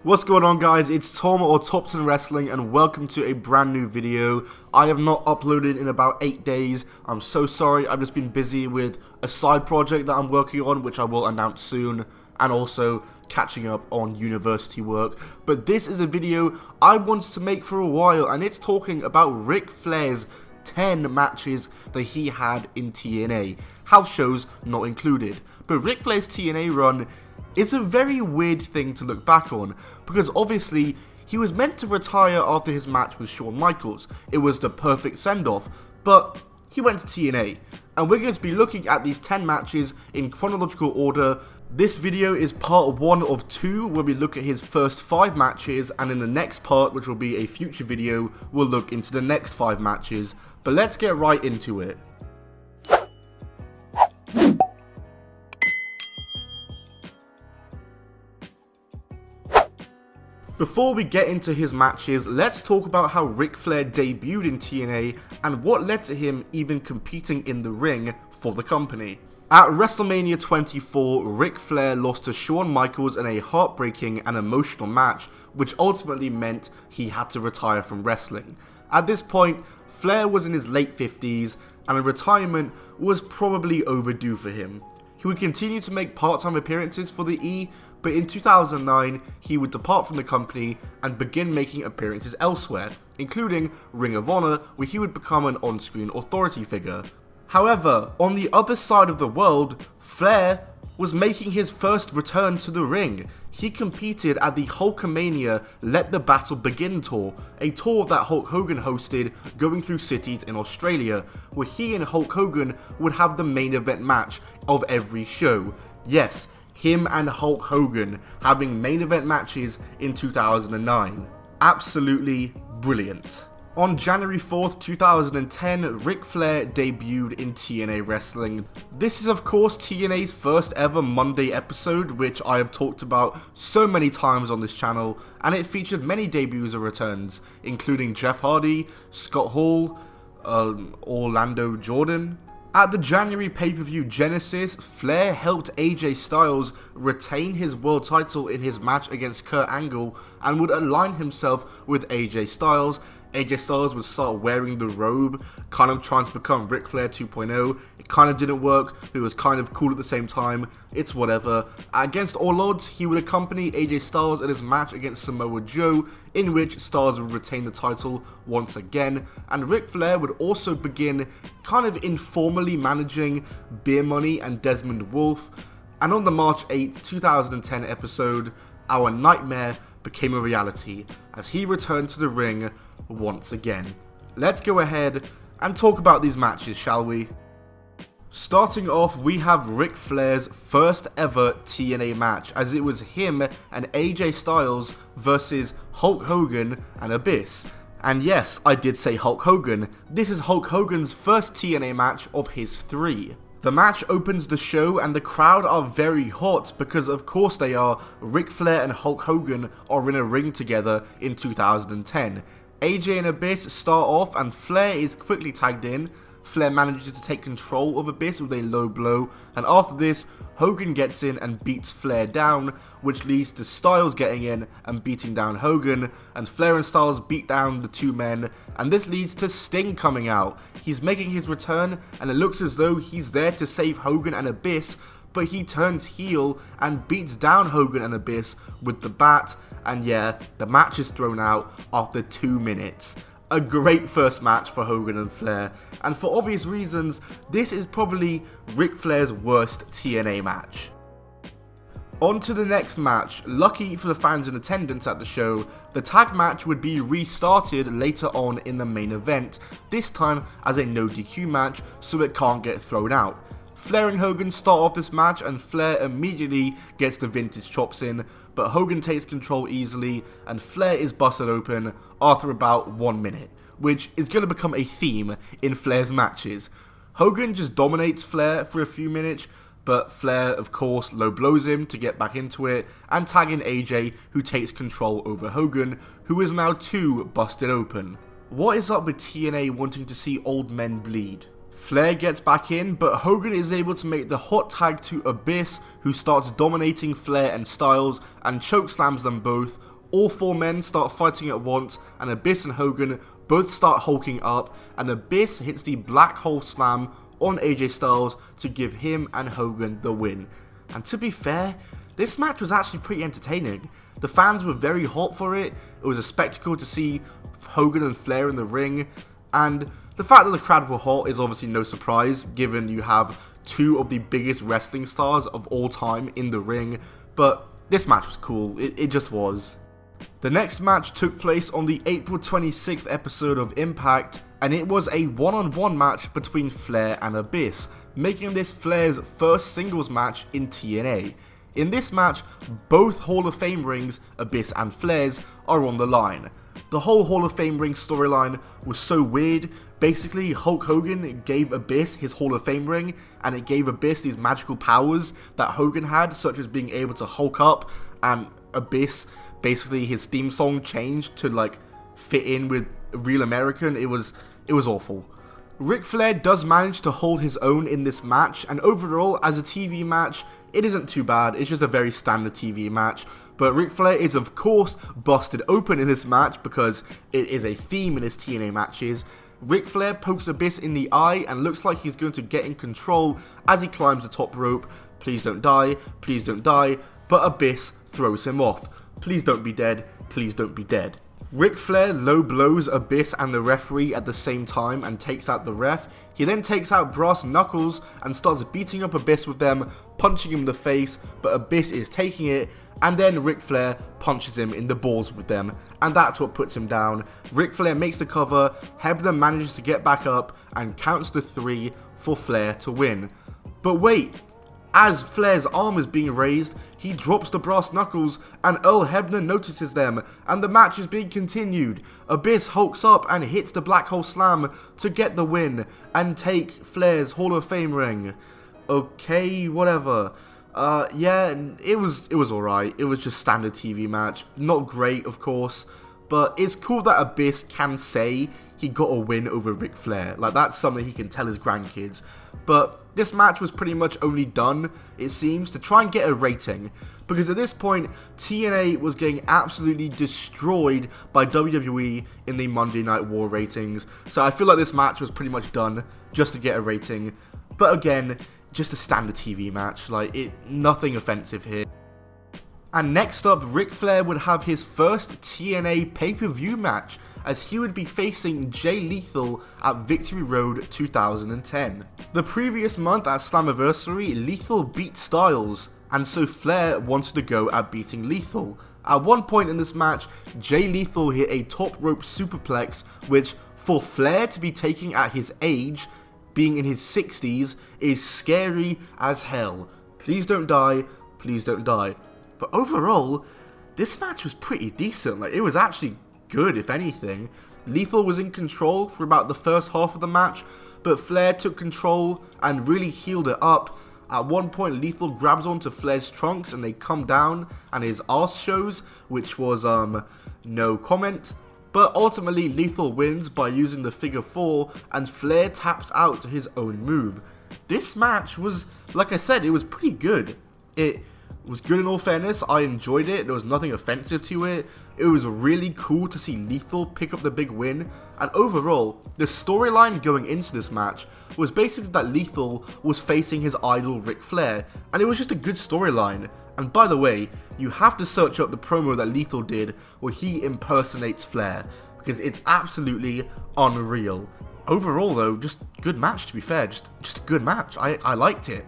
What's going on, guys? It's Tom or Top 10 Wrestling, and welcome to a brand new video. I have not uploaded in about 8 days. I'm so sorry. I've just been busy with a side project that I'm working on, which I will announce soon, and also catching up on university work. But this is a video I wanted to make for a while, and it's talking about Ric Flair's 10 matches that he had in TNA. House shows not included. But Ric Flair's TNA run is a very weird thing to look back on, because obviously he was meant to retire after his match with Shawn Michaels. It was the perfect send-off, but he went to TNA, and we're going to be looking at these 10 matches in chronological order. This video is part 1 of 2, where we look at his first 5 matches, and in the next part, which will be a future video, we'll look into the next 5 matches. But let's get right into it. Before we get into his matches, let's talk about how Ric Flair debuted in TNA and what led to him even competing in the ring for the company. At WrestleMania 24, Ric Flair lost to Shawn Michaels in a heartbreaking and emotional match, which ultimately meant he had to retire from wrestling. At this point, Flair was in his late 50s, and a retirement was probably overdue for him. He would continue to make part-time appearances for the E, but in 2009, he would depart from the company and begin making appearances elsewhere, including Ring of Honor, where he would become an on-screen authority figure. However, on the other side of the world, Flair was making his first return to the ring. He competed at the Hulkamania Let the Battle Begin tour, a tour that Hulk Hogan hosted going through cities in Australia, where he and Hulk Hogan would have the main event match of every show. Yes, him and Hulk Hogan having main event matches in 2009. Absolutely brilliant. On January 4th, 2010, Ric Flair debuted in TNA Wrestling. This is of course TNA's first ever Monday episode, which I have talked about so many times on this channel, and it featured many debuts or returns, including Jeff Hardy, Scott Hall, Orlando Jordan. At the January pay-per-view Genesis, Flair helped AJ Styles retain his world title in his match against Kurt Angle and would align himself with AJ Styles. AJ Styles would start wearing the robe, kind of trying to become Ric Flair 2.0. It kind of didn't work, but it was kind of cool at the same time. It's whatever. Against all odds, he would accompany AJ Styles in his match against Samoa Joe, in which Styles would retain the title once again, and Ric Flair would also begin kind of informally managing Beer Money and Desmond Wolfe. And on the March 8th, 2010 episode, our nightmare became a reality as he returned to the ring once again. Let's go ahead and talk about these matches, shall we? Starting off, we have Ric Flair's first ever TNA match, as it was him and AJ Styles versus Hulk Hogan and Abyss. And yes, I did say Hulk Hogan. This is Hulk Hogan's first TNA match of his 3. The match opens the show and the crowd are very hot because of course they are. Ric Flair and Hulk Hogan are in a ring together in 2010. AJ and Abyss start off and Flair is quickly tagged in. Flair manages to take control of Abyss with a low blow, and after this, Hogan gets in and beats Flair down, which leads to Styles getting in and beating down Hogan, and Flair and Styles beat down the two men, and this leads to Sting coming out. He's making his return, and it looks as though he's there to save Hogan and Abyss, but he turns heel and beats down Hogan and Abyss with the bat, and yeah, the match is thrown out after 2 minutes. A great first match for Hogan and Flair, and for obvious reasons, this is probably Ric Flair's worst TNA match. On to the next match. Lucky for the fans in attendance at the show, the tag match would be restarted later on in the main event, this time as a no DQ match so it can't get thrown out. Flair and Hogan start off this match and Flair immediately gets the vintage chops in, but Hogan takes control easily and Flair is busted open after about 1 minute, which is going to become a theme in Flair's matches. Hogan just dominates Flair for a few minutes, but Flair of course low blows him to get back into it and tag in AJ, who takes control over Hogan, who is now too busted open. What is up with TNA wanting to see old men bleed? Flair gets back in, but Hogan is able to make the hot tag to Abyss, who starts dominating Flair and Styles and chokeslams them both, all four men start fighting at once, and Abyss and Hogan both start hulking up, and Abyss hits the Black Hole Slam on AJ Styles to give him and Hogan the win. And to be fair, this match was actually pretty entertaining. The fans were very hot for it. It was a spectacle to see Hogan and Flair in the ring, and the fact that the crowd were hot is obviously no surprise, given you have two of the biggest wrestling stars of all time in the ring, but this match was cool. It just was. The next match took place on the April 26th episode of Impact, and it was a one-on-one match between Flair and Abyss, making this Flair's first singles match in TNA. In this match, both Hall of Fame rings, Abyss and Flair's, are on the line. The whole Hall of Fame ring storyline was so weird. Basically, Hulk Hogan gave Abyss his Hall of Fame ring, and it gave Abyss these magical powers that Hogan had, such as being able to Hulk up, and Abyss, basically his theme song changed to like fit in with Real American. It was awful. Ric Flair does manage to hold his own in this match, and overall, as a TV match, it isn't too bad. It's just a very standard TV match. But Ric Flair is of course busted open in this match because it is a theme in his TNA matches. Ric Flair pokes Abyss in the eye and looks like he's going to get in control as he climbs the top rope. Please don't die, please don't die. But Abyss throws him off. Please don't be dead, please don't be dead. Ric Flair low blows Abyss and the referee at the same time and takes out the ref. He then takes out brass knuckles and starts beating up Abyss with them, punching him in the face, but Abyss is taking it, and then Ric Flair punches him in the balls with them, and that's what puts him down. Ric Flair makes the cover, Hebner manages to get back up and counts to 3 for Flair to win. But wait, as Flair's arm is being raised, he drops the brass knuckles and Earl Hebner notices them, and the match is being continued. Abyss hulks up and hits the Black Hole Slam to get the win and take Flair's Hall of Fame ring. Okay, whatever. Yeah, it was alright. It was just standard TV match. Not great, of course, but it's cool that Abyss can say he got a win over Ric Flair. Like, that's something he can tell his grandkids. But this match was pretty much only done, it seems, to try and get a rating, because at this point, TNA was getting absolutely destroyed by WWE in the Monday Night War ratings, so I feel like this match was pretty much done just to get a rating. But again, just a standard TV match, nothing offensive here. And next up, Ric Flair would have his first TNA pay-per-view match, as he would be facing Jay Lethal at Victory Road 2010. The previous month at Slammiversary, Lethal beat Styles, and so Flair wanted to go at beating Lethal. At one point in this match, Jay Lethal hit a top rope superplex, which for Flair to be taking at his age, being in his 60s, is scary as hell. Please don't die, please don't die. But overall, this match was pretty decent. It was actually good, if anything. Lethal was in control for about the first half of the match, but Flair took control and really healed it up. At one point, Lethal grabs onto Flair's trunks and they come down and his arse shows, which was no comment. But ultimately, Lethal wins by using the figure 4 and Flair taps out to his own move. This match was, like I said, it was pretty good. It was good in all fairness. I enjoyed it. There was nothing offensive to it. It was really cool to see Lethal pick up the big win. And overall, the storyline going into this match was basically that Lethal was facing his idol Ric Flair. And it was just a good storyline. And by the way, you have to search up the promo that Lethal did where he impersonates Flair, because it's absolutely unreal. Overall though, just good match, to be fair. Just a good match. I liked it.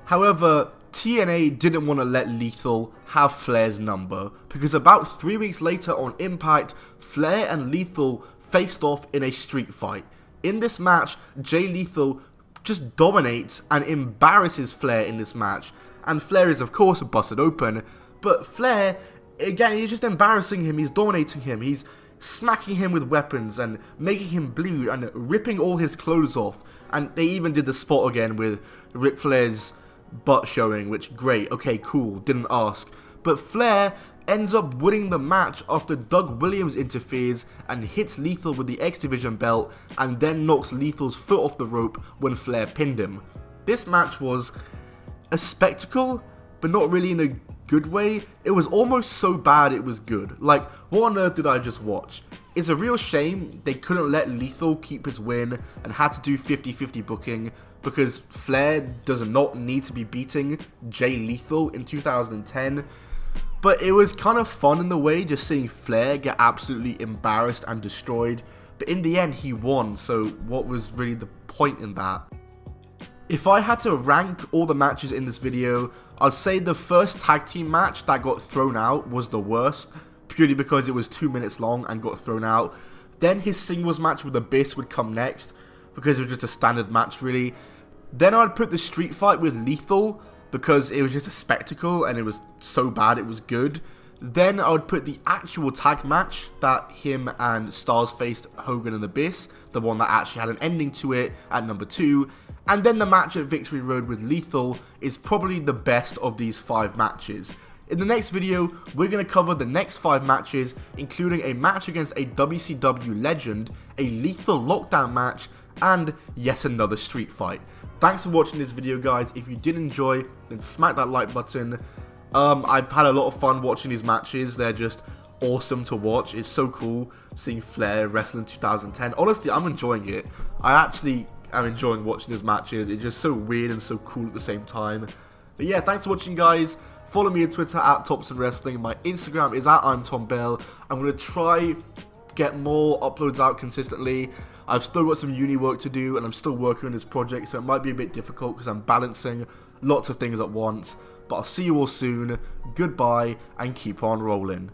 However, TNA didn't want to let Lethal have Flair's number, because about 3 weeks later on Impact, Flair and Lethal faced off in a street fight. In this match, Jay Lethal just dominates and embarrasses Flair in this match, and Flair is of course busted open, but Flair, again, he's just embarrassing him, he's dominating him, he's smacking him with weapons and making him bleed and ripping all his clothes off, and they even did the spot again with Ric Flair's butt showing, which great, okay, cool, didn't ask. But Flair ends up winning the match after Doug Williams interferes and hits Lethal with the X Division belt and then knocks Lethal's foot off the rope when Flair pinned him. This match was a spectacle, but not really in a good way. It was almost so bad it was good. Like, what on earth did I just watch? It's a real shame they couldn't let Lethal keep his win and had to do 50-50 booking, because Flair does not need to be beating Jay Lethal in 2010. But it was kind of fun in the way, just seeing Flair get absolutely embarrassed and destroyed. But in the end, he won, so what was really the point in that? If I had to rank all the matches in this video, I'd say the first tag team match that got thrown out was the worst, purely because it was 2 minutes long and got thrown out. Then his singles match with Abyss would come next, because it was just a standard match really. Then I'd put the street fight with Lethal, because it was just a spectacle and it was so bad it was good. Then I would put the actual tag match that him and Stars faced Hogan and Abyss, the one that actually had an ending to it, at number 2. And then the match at Victory Road with Lethal is probably the best of these 5 matches. In the next video, we're going to cover the next 5 matches, including a match against a WCW legend, a Lethal Lockdown match, and yet another street fight. Thanks for watching this video, guys. If you did enjoy, then smack that like button. I've had a lot of fun watching these matches. They're just awesome to watch. It's so cool seeing Flair wrestle in 2010. Honestly, I'm enjoying it. I actually am enjoying watching these matches. It's just so weird and so cool at the same time. But yeah, thanks for watching, guys. Follow me on Twitter at Thompson Wrestling. My Instagram is at I'm Tom Bell. I'm going to try get more uploads out consistently. I've still got some uni work to do, and I'm still working on this project, so it might be a bit difficult because I'm balancing lots of things at once. But I'll see you all soon. Goodbye, and keep on rolling.